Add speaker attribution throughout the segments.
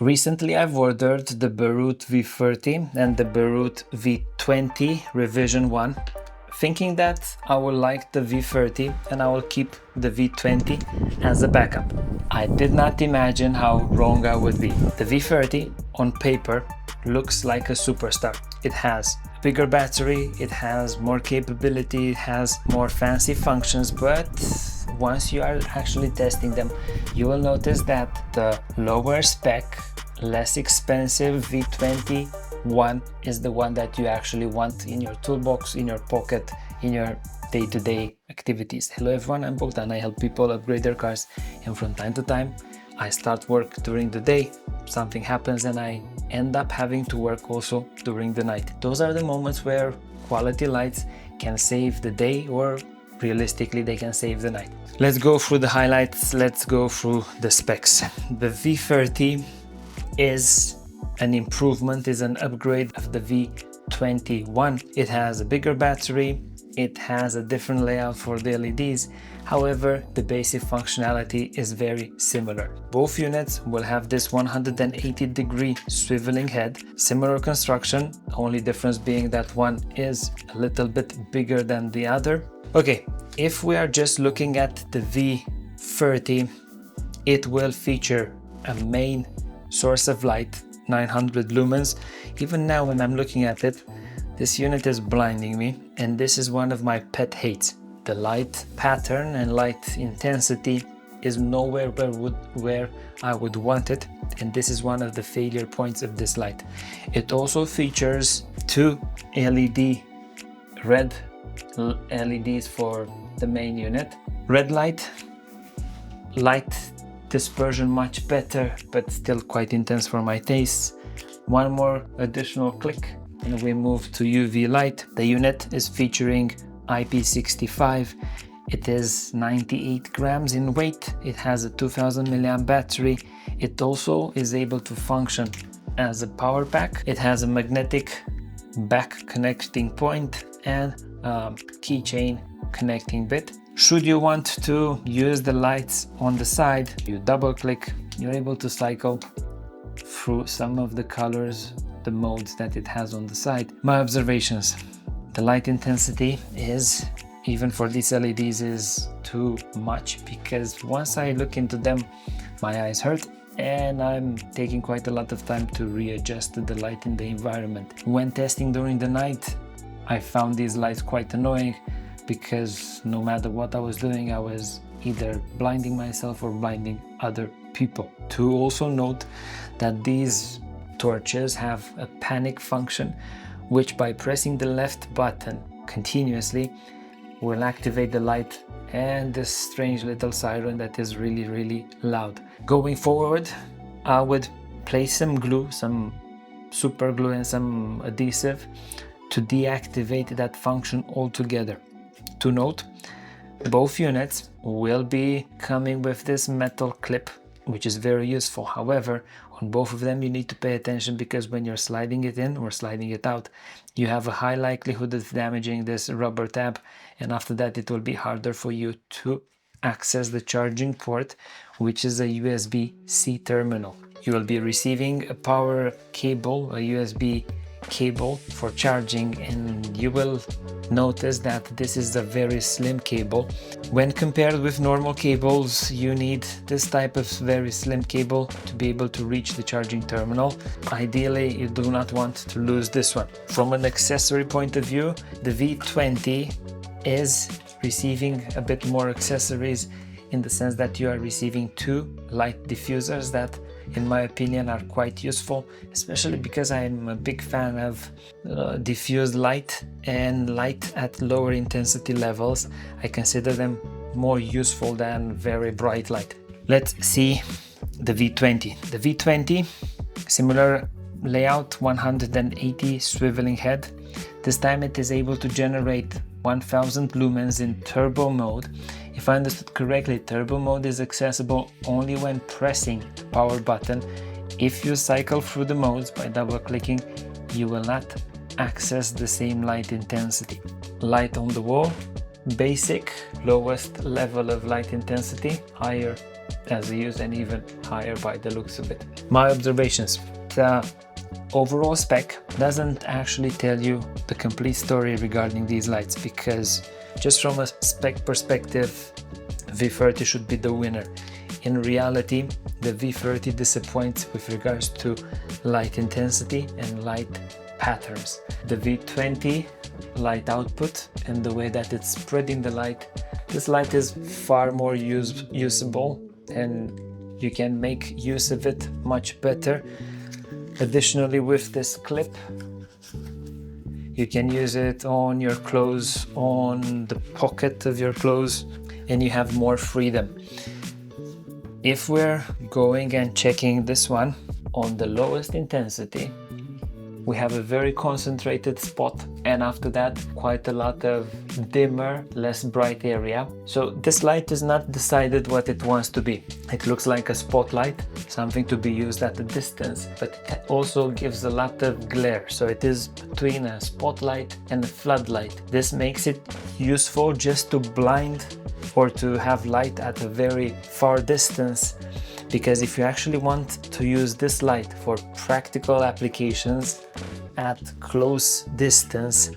Speaker 1: Recently I've ordered the BORUIT V30 and the BORUIT V20 revision 1, thinking that I will like the V30 and I will keep the V20 as a backup. I did not imagine how wrong I would be. The V30 on paper looks like a superstar. It has a bigger battery, it has more capability, it has more fancy functions, but once you are actually testing them, you will notice that the lower spec, less expensive V20 one is the one that you actually want in your toolbox, in your pocket, in your day-to-day activities. Hello everyone, I'm Bogdan. I help people upgrade their cars, and from time to time I start work during the day, something happens and I end up having to work also during the night. Those are the moments where quality lights can save the day, or realistically they can save the night. Let's go through the highlights, let's go through the specs. The V30 is an improvement, is an upgrade of the V21. It has a bigger battery, it has a different layout for the LEDs, however the basic functionality is very similar. Both units will have this 180-degree swiveling head, similar construction, only difference being that one is a little bit bigger than the other. Okay, if we are just looking at the V30, it will feature a main source of light, 900 lumens. Even now when I'm looking at it, this unit is blinding me, and this is one of my pet hates. The light pattern and light intensity is nowhere where I would want it, and this is one of the failure points of this light. It also features two red LEDs for the main unit. Red light dispersion much better, but still quite intense for my tastes. One more additional click and we move to UV light. The unit is featuring IP65. It is 98 grams in weight. It has a 2000 milliamp battery. It also is able to function as a power pack. It has a magnetic back connecting point and keychain connecting bit. Should you want to use the lights on the side, you double click, you're able to cycle through some of the colors, the modes that it has on the side. My observations: the light intensity is, even for these LEDs, is too much, because once I look into them my eyes hurt and I'm taking quite a lot of time to readjust the light in the environment. When testing during the night, I found these lights quite annoying, because no matter what I was doing, I was either blinding myself or blinding other people. To also note that these torches have a panic function, which by pressing the left button continuously will activate the light and this strange little siren that is really loud. Going forward, I would place some glue, some super glue and some adhesive to deactivate that function altogether. To note, both units will be coming with this metal clip, which is very useful. However, on both of them you need to pay attention, because when you're sliding it in or sliding it out, you have a high likelihood of damaging this rubber tab, and after that it will be harder for you to access the charging port, which is a USB-C terminal. You will be receiving a power cable, a USB cable for charging, and you will notice that this is a very slim cable. When compared with normal cables, you need this type of very slim cable to be able to reach the charging terminal. Ideally, you do not want to lose this one. From an accessory point of view, the V20 is receiving a bit more accessories, in the sense that you are receiving two light diffusers that, in my opinion, are quite useful, especially because I'm a big fan of diffused light and light at lower intensity levels. I consider them more useful than very bright light. Let's see the V20. The V20, similar layout, 180 swiveling head. This time it is able to generate 1000 lumens in turbo mode. If I understood correctly, turbo mode is accessible only when pressing the power button. If you cycle through the modes by double clicking, you will not access the same light intensity. Light on the wall, basic, lowest level of light intensity, higher as used and even higher by the looks of it. My observations: the overall spec doesn't actually tell you the complete story regarding these lights, because just from a spec perspective, V30 should be the winner. In reality, the V30 disappoints with regards to light intensity and light patterns. The V20 light output and the way that it's spreading the light, this light is far more usable and you can make use of it much better. Additionally, with this clip, you can use it on your clothes, on the pocket of your clothes, and you have more freedom. If we're going and checking this one on the lowest intensity, we have a very concentrated spot, and after that quite a lot of dimmer, less bright area. So this light is not decided what it wants to be. It looks like a spotlight, something to be used at a distance, but it also gives a lot of glare. So it is between a spotlight and a floodlight. This makes it useful just to blind or to have light at a very far distance, because if you actually want to use this light for practical applications at close distance,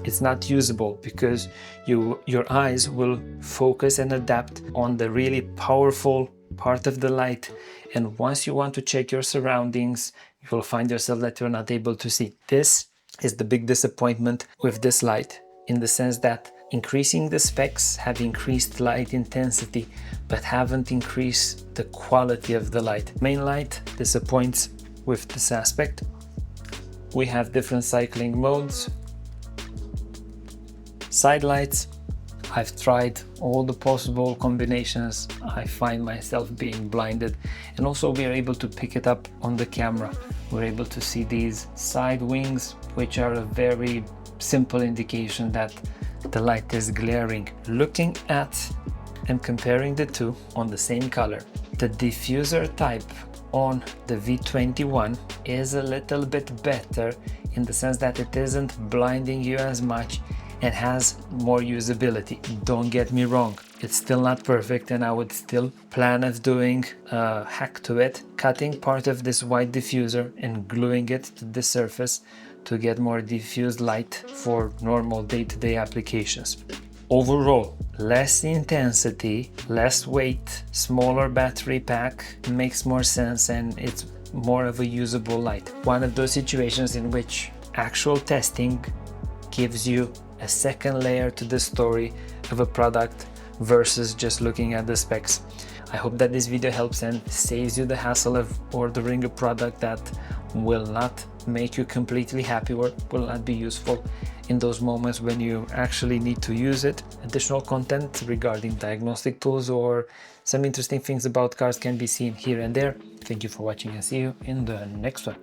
Speaker 1: it's not usable, because your eyes will focus and adapt on the really powerful part of the light, and once you want to check your surroundings, you will find yourself that you're not able to see. This is the big disappointment with this light, in the sense that increasing the specs have increased light intensity but haven't increased the quality of the light. Main light disappoints with this aspect. We have different cycling modes. Side lights, I've tried all the possible combinations. I find myself being blinded, and also we are able to pick it up on the camera. We're able to see these side wings, which are a very simple indication that the light is glaring. Looking at and comparing the two on the same color, the diffuser type on the V21 is a little bit better, in the sense that it isn't blinding you as much and has more usability. Don't get me wrong, it's still not perfect, and I would still plan of doing a hack to it, cutting part of this white diffuser and gluing it to the surface to get more diffused light for normal day-to-day applications. Overall, less intensity, less weight, smaller battery pack makes more sense, and it's more of a usable light. One of those situations in which actual testing gives you a second layer to the story of a product versus just looking at the specs. I hope that this video helps and saves you the hassle of ordering a product that will not make you completely happy or will not be useful in those moments when you actually need to use it. Additional content regarding diagnostic tools or some interesting things about cars can be seen here and there. Thank you for watching, and see you in the next one.